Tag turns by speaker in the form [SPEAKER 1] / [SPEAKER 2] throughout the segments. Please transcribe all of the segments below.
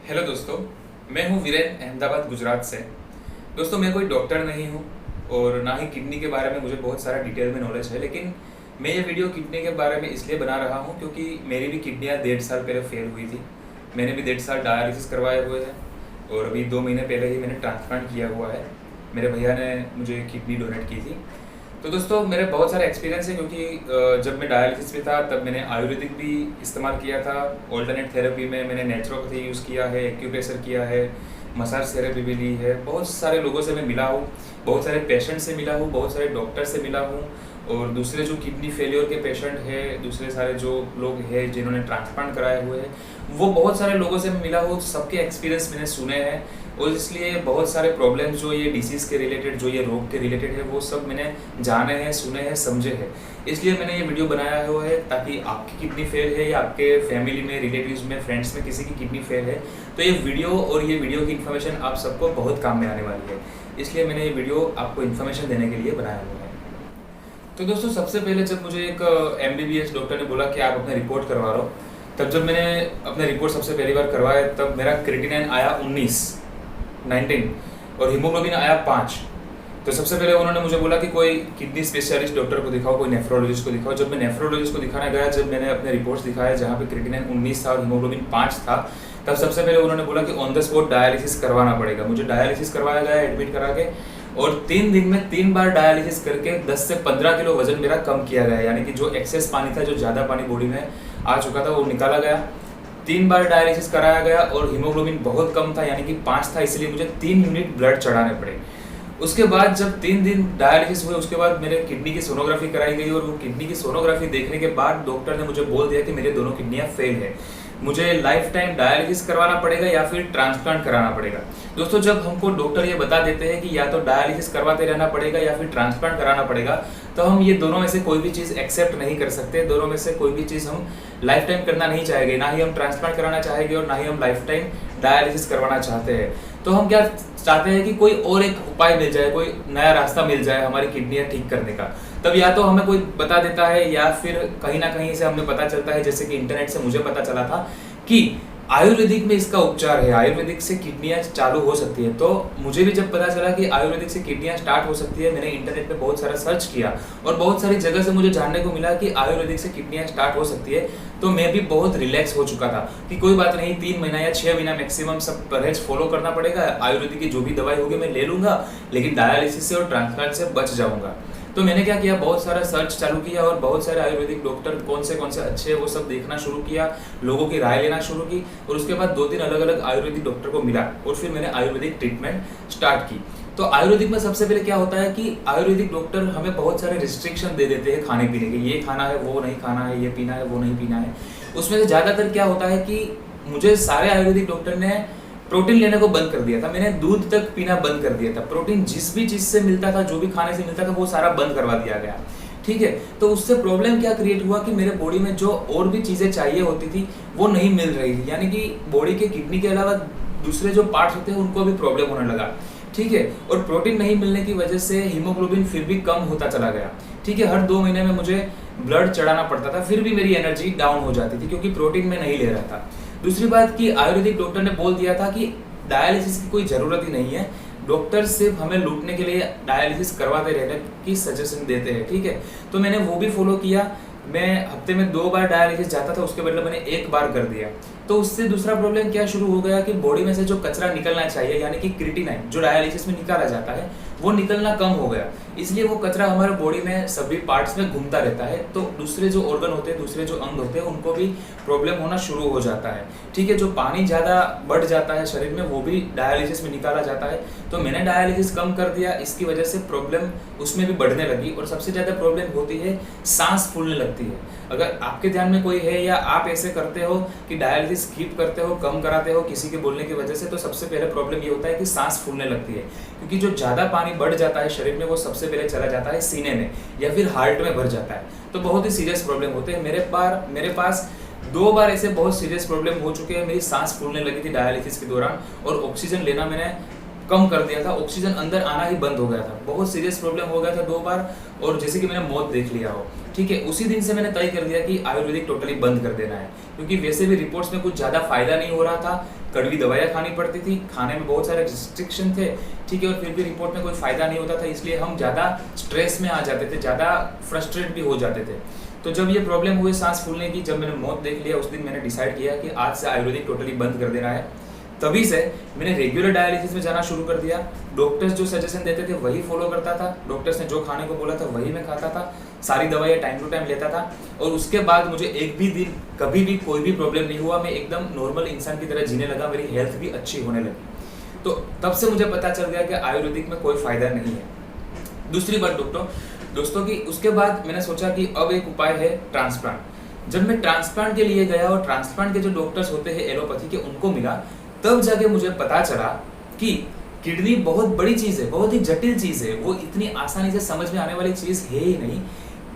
[SPEAKER 1] Hello दोस्तों, मैं हूं वीरेन, अहमदाबाद गुजरात से। दोस्तों, मैं कोई डॉक्टर नहीं हूं और ना ही किडनी के बारे में मुझे बहुत सारा डिटेल में नॉलेज है, लेकिन मैं ये वीडियो किडनी के बारे में इसलिए बना रहा हूं क्योंकि मेरी भी किडनियां 1.5 साल पहले फेल हुई थी। मैंने भी 1.5 साल डायलिसिस करवाए हुए हैं और अभी 2 महीने पहले ही मैंने ट्रांसप्लांट किया हुआ है। मेरे भैया ने मुझे किडनी डोनेट की थी। तो दोस्तों, मेरे बहुत सारे एक्सपीरियंस है क्योंकि जब मैं डायलिसिस में था तब मैंने आयुर्वेदिक भी इस्तेमाल किया था। ऑल्टरनेट थेरेपी में मैंने नेचुरोपैथी यूज़ किया है, एक्यूप्रेशर किया है, मसाज थेरेपी भी ली है। बहुत सारे लोगों से मैं मिला हूँ, बहुत सारे पेशेंट से मिला हूँ, बहुत सारे डॉक्टर से मिला हूँ और दूसरे जो किडनी फेलियर के पेशेंट हैं, दूसरे सारे जो लोग हैं जिन्होंने ट्रांसप्लांट कराए हुए हैं, वो बहुत सारे लोगों से मैं मिला हूँ। सबके एक्सपीरियंस मैंने सुने हैं और इसलिए बहुत सारे प्रॉब्लम्स जो ये डिसीज़ के रिलेटेड, जो ये रोग के रिलेटेड है, वो सब मैंने जाने हैं, सुने हैं, समझे हैं। इसलिए मैंने ये वीडियो बनाया हुआ है ताकि आपकी किडनी फेल है या आपके फैमिली में, रिलेटिव्स में, फ्रेंड्स में किसी की किडनी फेल है तो ये वीडियो की इन्फॉर्मेशन आप सबको बहुत काम में आने वाली है। इसलिए मैंने ये वीडियो आपको इन्फॉर्मेशन देने के लिए बनाया हुआ है। तो दोस्तों, सबसे पहले जब मुझे एक MBBS डॉक्टर ने बोला कि आप अपने रिपोर्ट करवा लो, तब जब मैंने अपने रिपोर्ट सबसे पहली बार करवाया तब मेरा क्रिएटिनिन आया 19 और हीमोग्लोबिन आया 5। तो सबसे पहले उन्होंने मुझे बोला कि कोई किडनी स्पेशलिस्ट डॉक्टर को दिखाओ, कोई नेफ्रोलॉजिस्ट को दिखाओ। जब मैं नेफ्रोलॉजिस्ट को दिखाने गया, जब मैंने अपने रिपोर्ट्स दिखाए जहाँ पे क्रिएटिनिन 19 था और हीमोग्लोबिन 5 था, तब सबसे पहले उन्होंने बोला कि ऑन द स्पॉट डायलिसिस करवाना पड़ेगा। मुझे डायलिसिस करवाया गया एडमिट करा के और 3 दिन में 3 बार डायलिसिस करके 10 से 15 किलो वजन मेरा कम किया गया। यानी कि जो एक्सेस पानी था, जो ज़्यादा पानी बॉडी में आ चुका था, वो निकाला गया। 3 बार डायलिसिस कराया गया और हीमोग्लोबिन बहुत कम था, यानी कि 5 था, इसलिए मुझे 3 यूनिट ब्लड चढ़ाने पड़े। उसके बाद जब 3 दिन डायलिसिस हुए, उसके बाद मेरे किडनी की सोनोग्राफी कराई गई और वो किडनी की सोनोग्राफी देखने के बाद डॉक्टर ने मुझे बोल दिया कि मेरे दोनों किडनियाँ फेल है, मुझे लाइफ टाइम डायलिसिस करवाना पड़ेगा या फिर ट्रांसप्लांट कराना पड़ेगा। दोस्तों, जब हमको डॉक्टर ये बता देते हैं कि या तो डायलिसिस करवाते रहना पड़ेगा या फिर ट्रांसप्लांट कराना पड़ेगा, तो हम ये दोनों में से कोई भी चीज़ एक्सेप्ट नहीं कर सकते। दोनों में से कोई भी चीज़ हम लाइफ टाइम करना नहीं चाहेंगे, ना ही हम ट्रांसप्लांट कराना चाहेंगे और ना ही हम लाइफ टाइम डायलिसिस करवाना चाहते हैं। तो हम क्या चाहते हैं कि कोई और एक उपाय मिल जाए, कोई नया रास्ता मिल जाए हमारी किडनियाँ ठीक करने का। तब या तो हमें कोई बता देता है या फिर कहीं ना कहीं से हमें पता चलता है, जैसे कि इंटरनेट से मुझे पता चला था कि आयुर्वेदिक में इसका उपचार है, आयुर्वेदिक से किडनियाँ चालू हो सकती है। तो मुझे भी जब पता चला कि आयुर्वेदिक से किडनियाँ स्टार्ट हो सकती है, मैंने इंटरनेट पे बहुत सारा सर्च किया और बहुत सारी जगह से मुझे जानने को मिला कि आयुर्वेदिक से किडनियाँ स्टार्ट हो सकती है। तो मैं भी बहुत रिलैक्स हो चुका था कि कोई बात नहीं, 3 महीना या 6 महीना मैक्सिमम सब परहेज फॉलो करना पड़ेगा। आयुर्वेदिक की जो भी दवाई होगी मैं ले लूँगा, लेकिन डायलिसिस से और ट्रांसप्लांट से बच जाऊँगा। तो मैंने क्या किया, बहुत सारा सर्च चालू किया और बहुत सारे आयुर्वेदिक डॉक्टर कौन से अच्छे हैं वो सब देखना शुरू किया, लोगों की राय लेना शुरू की और उसके बाद 2-3 अलग अलग आयुर्वेदिक डॉक्टर को मिला और फिर मैंने आयुर्वेदिक ट्रीटमेंट स्टार्ट की। तो आयुर्वेदिक में सबसे पहले क्या होता है कि आयुर्वेदिक डॉक्टर हमें बहुत सारे रिस्ट्रिक्शन दे देते हैं खाने पीने के, ये खाना है, वो नहीं खाना है, ये पीना है, वो नहीं पीना है। उसमें से ज़्यादातर क्या होता है कि मुझे सारे आयुर्वेदिक डॉक्टर ने प्रोटीन लेने को बंद कर दिया था। मैंने दूध तक पीना बंद कर दिया था। प्रोटीन जिस भी चीज़ से मिलता था, जो भी खाने से मिलता था, वो सारा बंद करवा दिया गया। ठीक है, तो उससे प्रॉब्लम क्या क्रिएट हुआ कि मेरे बॉडी में जो और भी चीज़ें चाहिए होती थी वो नहीं मिल रही थी। यानी कि बॉडी के किडनी के अलावा दूसरे जो पार्ट्स होते हैं उनको भी प्रॉब्लम होने लगा। ठीक है, और प्रोटीन नहीं मिलने की वजह से हीमोग्लोबिन फिर भी कम होता चला गया। ठीक है, हर 2 महीने में मुझे ब्लड चढ़ाना पड़ता था, फिर भी मेरी एनर्जी डाउन हो जाती थी क्योंकि प्रोटीन में नहीं ले रहा था। दूसरी बात कि आयुर्वेदिक डॉक्टर ने बोल दिया था कि डायलिसिस की कोई ज़रूरत ही नहीं है, डॉक्टर सिर्फ हमें लूटने के लिए डायलिसिस करवाते रहने की सजेशन देते हैं। ठीक है, तो मैंने वो भी फॉलो किया। मैं हफ्ते में 2 बार डायलिसिस जाता था, उसके बदले मैंने 1 बार कर दिया। तो उससे दूसरा प्रॉब्लम क्या शुरू हो गया कि बॉडी में से जो कचरा निकलना चाहिए, यानी कि क्रिएटिनिन जो डायलिसिस में निकाला जाता है, वो निकलना कम हो गया। इसलिए वो कचरा हमारे बॉडी में सभी पार्ट्स में घूमता रहता है, तो दूसरे जो ऑर्गन होते हैं, दूसरे जो अंग होते हैं, उनको भी प्रॉब्लम होना शुरू हो जाता है। ठीक है, जो पानी ज़्यादा बढ़ जाता है शरीर में, वो भी डायलिसिस में निकाला जाता है। तो मैंने डायलिसिस कम कर दिया, इसकी वजह से प्रॉब्लम उसमें भी बढ़ने लगी और सबसे ज़्यादा प्रॉब्लम होती है, सांस फूलने लगती है। अगर आपके ध्यान में कोई है या आप ऐसे करते हो कि डायलिसिस स्किप करते हो, कम कराते हो किसी के बोलने की वजह से, तो सबसे पहले प्रॉब्लम ये होता है कि सांस फूलने लगती है, क्योंकि जो ज़्यादा पानी बढ़ जाता है शरीर में वो सबसे पहले चला जाता है सीने में या फिर हार्ट में भर जाता है। तो बहुत ही सीरियस प्रॉब्लम होते हैं। मेरे पास 2 बार ऐसे बहुत सीरियस प्रॉब्लम हो चुके हैं। मेरी सांस फूलने लगी थी डायलिसिस के दौरान और ऑक्सीजन लेना मैंने कम कर दिया था, ऑक्सीजन अंदर आना ही बंद हो गया था। बहुत सीरियस प्रॉब्लम हो गया था 2 बार और जैसे कि मैंने मौत देख लिया हो। ठीक है, उसी दिन से मैंने तय कर दिया कि आयुर्वेदिक टोटली बंद कर देना है, क्योंकि वैसे भी रिपोर्ट्स में कुछ ज़्यादा फायदा नहीं हो रहा था। कड़वी दवाइयाँ खानी पड़ती थी, खाने में बहुत सारे रिस्ट्रिक्शन थे, ठीक है, और फिर भी रिपोर्ट में कोई फ़ायदा नहीं होता था, इसलिए हम ज़्यादा स्ट्रेस में आ जाते थे, ज़्यादा फ्रस्ट्रेट भी हो जाते थे। तो जब ये प्रॉब्लम हुई सांस फूलने की, जब मैंने मौत देख लिया, उस दिन मैंने डिसाइड किया कि आज से आयुर्वेदिक टोटली बंद कर देना है। तभी से मैंने रेगुलर डायलिसिस में जाना शुरू कर दिया। डॉक्टर्स जो सजेशन देते थे वही फॉलो करता था, डॉक्टर्स ने जो खाने को बोला था वही मैं खाता था, सारी दवाइयाँ टाइम टू टाइम लेता था, और उसके बाद मुझे एक भी दिन कभी भी कोई भी प्रॉब्लम नहीं हुआ। मैं एकदम नॉर्मल इंसान की तरह जीने लगा, मेरी हेल्थ भी अच्छी होने लगी। तो तब से मुझे पता चल गया कि आयुर्वेदिक में कोई फ़ायदा नहीं है। दूसरी बात दोस्तों कि उसके बाद मैंने सोचा कि अब एक उपाय है ट्रांसप्लांट। जब मैं ट्रांसप्लांट के लिए गया और ट्रांसप्लांट के जो डॉक्टर्स होते हैं एलोपैथी के, उनको मिला, तब जाके मुझे पता चला कि किडनी बहुत बड़ी चीज़ है, बहुत ही जटिल चीज़ है, वो इतनी आसानी से समझ में आने वाली चीज़ है ही नहीं।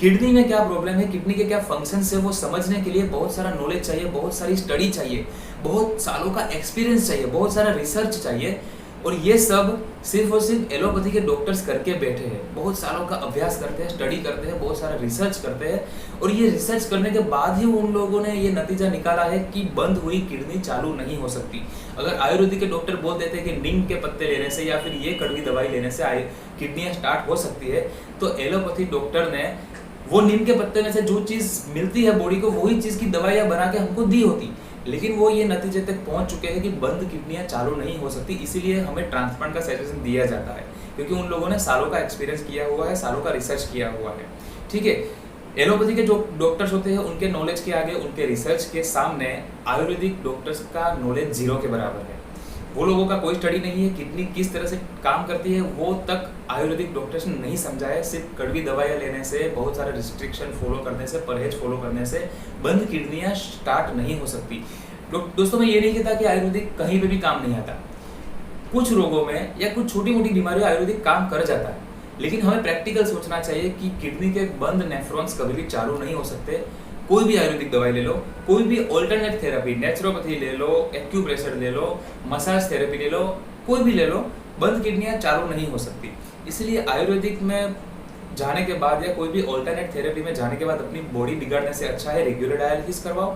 [SPEAKER 1] किडनी में क्या प्रॉब्लम है, किडनी के क्या फंक्शंस है, वो समझने के लिए बहुत सारा नॉलेज चाहिए, बहुत सारी स्टडी चाहिए, बहुत सालों का एक्सपीरियंस चाहिए, बहुत सारा रिसर्च चाहिए, और ये सब सिर्फ और सिर्फ एलोपैथी के डॉक्टर्स करके बैठे हैं। बहुत सालों का अभ्यास करते हैं, स्टडी करते हैं, बहुत सारा रिसर्च करते हैं, और ये रिसर्च करने के बाद ही उन लोगों ने ये नतीजा निकाला है कि बंद हुई किडनी चालू नहीं हो सकती। अगर आयुर्वेदिक के डॉक्टर बोल देते हैं कि नीम के पत्ते लेने से या फिर ये कड़वी दवाई लेने से किडनियाँ स्टार्ट हो सकती है, तो एलोपैथी डॉक्टर ने वो नीम के पत्ते में से जो चीज़ मिलती है बॉडी को, वही चीज़ की दवाइयाँ बना के हमको दी होती। लेकिन वो ये नतीजे तक पहुंच चुके हैं कि बंद किडनियां चालू नहीं हो सकती, इसीलिए हमें ट्रांसप्लांट का सजेशन दिया जाता है, क्योंकि उन लोगों ने सालों का एक्सपीरियंस किया हुआ है, सालों का रिसर्च किया हुआ है। ठीक है, एलोपैथी के जो डॉक्टर्स होते हैं उनके नॉलेज के आगे, उनके रिसर्च के सामने आयुर्वेदिक डॉक्टर्स का नॉलेज जीरो के बराबर है। वो लोगों का कोई स्टडी नहीं है, किडनी किस तरह से काम करती है वो तक आयुर्वेदिक डॉक्टर्स ने नहीं समझा है। सिर्फ कड़वी दवाइयाँ लेने से, बहुत सारे रिस्ट्रिक्शन फॉलो करने से, परहेज फॉलो करने से बंद किडनियाँ स्टार्ट नहीं हो सकती। दोस्तों मैं ये नहीं कहता कि आयुर्वेदिक कहीं पे भी काम नहीं आता। कुछ रोगों में या कुछ छोटी मोटी बीमारियों आयुर्वेदिक काम कर जाता है, लेकिन हमें प्रैक्टिकल सोचना चाहिए कि किडनी के बंद नेफ्रॉन्स कभी भी चालू नहीं हो सकते। कोई भी आयुर्वेदिक दवाई ले लो, कोई भी ऑल्टरनेट थेरेपी, नेचुरोपैथी ले लो, एक्यूप्रेशर ले लो, मसाज थेरेपी ले लो, कोई भी ले लो, बंद किडनियाँ चालू नहीं हो सकती। इसलिए आयुर्वेदिक में जाने के बाद या कोई भी ऑल्टरनेट थेरेपी में जाने के बाद अपनी बॉडी बिगाड़ने से अच्छा है रेगुलर डायलिसिस करवाओ।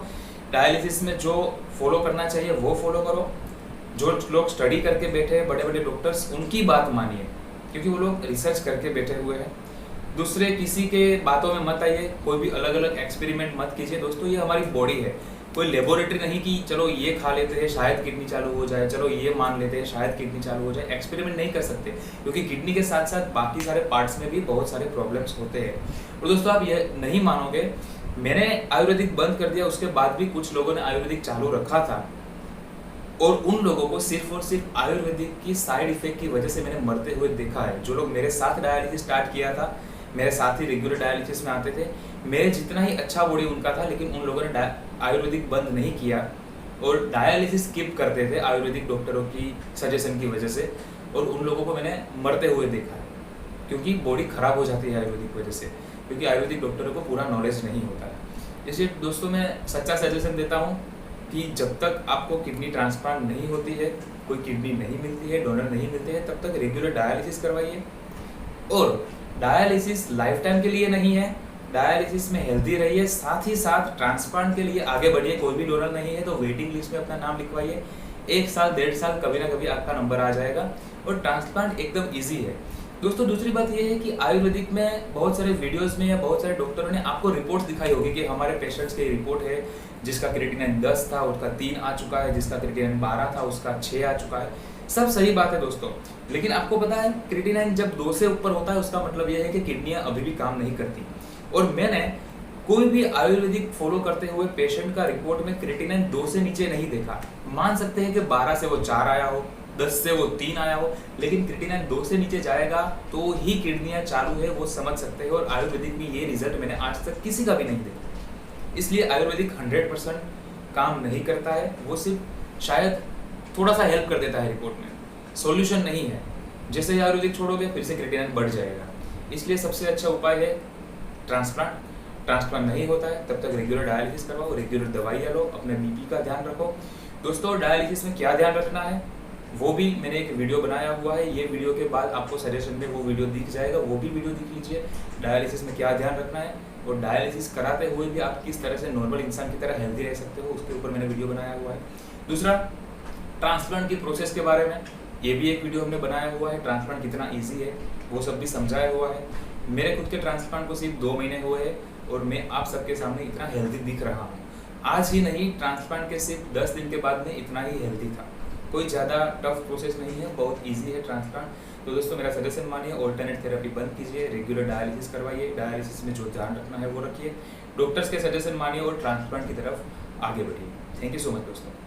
[SPEAKER 1] डायलिसिस में जो फॉलो करना चाहिए वो फॉलो करो। जो लोग स्टडी करके बैठे हैं, बड़े बड़े डॉक्टर्स, उनकी बात मानिए, क्योंकि वो लोग रिसर्च करके बैठे हुए हैं। दूसरे किसी के बातों में मत आइए, कोई भी अलग अलग एक्सपेरिमेंट मत कीजिए। दोस्तों ये हमारी बॉडी है, कोई लेबोरेटरी नहीं कि चलो ये खा लेते हैं शायद किडनी चालू हो जाए, चलो ये मान लेते हैं शायद किडनी चालू हो जाए। एक्सपेरिमेंट नहीं कर सकते, क्योंकि किडनी के साथ साथ बाकी सारे पार्ट्स में भी बहुत सारे प्रॉब्लम्स होते हैं। और दोस्तों आप ये नहीं मानोगे, मैंने आयुर्वेदिक बंद कर दिया, उसके बाद भी कुछ लोगों ने आयुर्वेदिक चालू रखा था, और उन लोगों को सिर्फ और सिर्फ आयुर्वेदिक की साइड इफेक्ट की वजह से मैंने मरते हुए देखा है। जो लोग मेरे साथ डायलिसिस स्टार्ट किया था, मेरे साथ ही रेगुलर डायलिसिस में आते थे, मेरे जितना ही अच्छा बॉडी उनका था, लेकिन उन लोगों ने आयुर्वेदिक बंद नहीं किया और डायलिसिस स्किप करते थे आयुर्वेदिक डॉक्टरों की सजेशन की वजह से, और उन लोगों को मैंने मरते हुए देखा है, क्योंकि बॉडी खराब हो जाती है आयुर्वेदिक वजह से, क्योंकि आयुर्वेदिक डॉक्टरों को पूरा नॉलेज नहीं होता है। इसलिए दोस्तों मैं सच्चा सजेशन देता हूँ कि जब तक आपको किडनी ट्रांसप्लांट नहीं होती है, कोई किडनी नहीं मिलती है, डोनर नहीं मिलते हैं, तब तक रेगुलर डायलिसिस करवाइए। और डायलिसिस लाइफ टाइम के लिए नहीं है, डायलिसिस में हेल्दी रहिए, साथ ही साथ ट्रांसप्लांट के लिए आगे बढ़िए। कोई भी डोनर नहीं है तो वेटिंग लिस्ट में अपना नाम लिखवाइए। 1 साल 1.5 साल कभी ना कभी आपका नंबर आ जाएगा, और ट्रांसप्लांट एकदम ईजी है। दोस्तों दूसरी बात यह है कि आयुर्वेदिक में बहुत सारे वीडियोस में या बहुत सारे डॉक्टरों ने आपको रिपोर्ट्स दिखाई होगी कि हमारे पेशेंट्स की रिपोर्ट है जिसका क्रिएटिनिन 10 था उसका 3 आ चुका है, जिसका क्रिएटिनिन 12 था उसका 6 आ चुका है। सब सही बात है दोस्तों, लेकिन आपको पता है क्रिएटिनिन जब 2 से ऊपर होता है उसका मतलब यह है कि किडनियां अभी भी काम नहीं करती। और मैंने कोई भी आयुर्वेदिक फॉलो करते हुए पेशेंट का रिपोर्ट में क्रिएटिनिन 2 से नीचे नहीं देखा। मान सकते हैं कि 12 से वो 4 आया हो, 10 से वो 3 आया हो, लेकिन क्रिएटिनिन 2 से नीचे जाएगा तो ही किडनियां चालू है, वो समझ सकते हैं। और आयुर्वेदिक में ये रिजल्ट मैंने आज तक किसी का भी नहीं देखा। इसलिए आयुर्वेदिक 100% काम नहीं करता है, वो सिर्फ शायद थोड़ा सा हेल्प कर देता है रिपोर्ट में, सॉल्यूशन नहीं है। जैसे ही आयुर्वेदिक छोड़ोगे फिर से क्रिएटिनिन बढ़ जाएगा। इसलिए सबसे अच्छा उपाय है ट्रांसप्लांट नहीं होता है तब तक रेगुलर डायलिसिस करवाओ, रेगुलर दवाइयाँ लो, अपने बीपी का ध्यान रखो। दोस्तों डायलिसिस में क्या ध्यान रखना है वो भी मैंने एक वीडियो बनाया हुआ है, ये वीडियो के बाद आपको सजेशन में वो वीडियो दिख जाएगा, वो भी वीडियो देख लीजिए। डायलिसिस में क्या ध्यान रखना है और डायलिसिस कराते हुए भी आप किस तरह से नॉर्मल इंसान की तरह हेल्दी रह सकते हो, उसके ऊपर मैंने वीडियो बनाया हुआ है। दूसरा, ट्रांसप्लांट की प्रोसेस के बारे में ये भी एक वीडियो हमने बनाया हुआ है, ट्रांसप्लांट कितना ईजी है वो सब भी समझाया हुआ है। मेरे खुद के ट्रांसप्लांट को सिर्फ 2 महीने हुए हैं और मैं आप सबके सामने इतना हेल्दी दिख रहा हूँ। आज ही नहीं, ट्रांसप्लांट के सिर्फ 10 दिन के बाद में इतना ही हेल्दी था। कोई ज़्यादा टफ प्रोसेस नहीं है, बहुत ईजी है ट्रांसप्लांट। तो दोस्तों मेरा सजेशन मानिए, ऑल्टरनेट थेरेपी बंद कीजिए, रेगुलर डायलिसिस करवाइए, डायलिसिस में जो ध्यान रखना है वो रखिए, डॉक्टर्स के सजेशन मानिए और ट्रांसप्लांट की तरफ आगे बढ़िए। थैंक यू सो मच दोस्तों।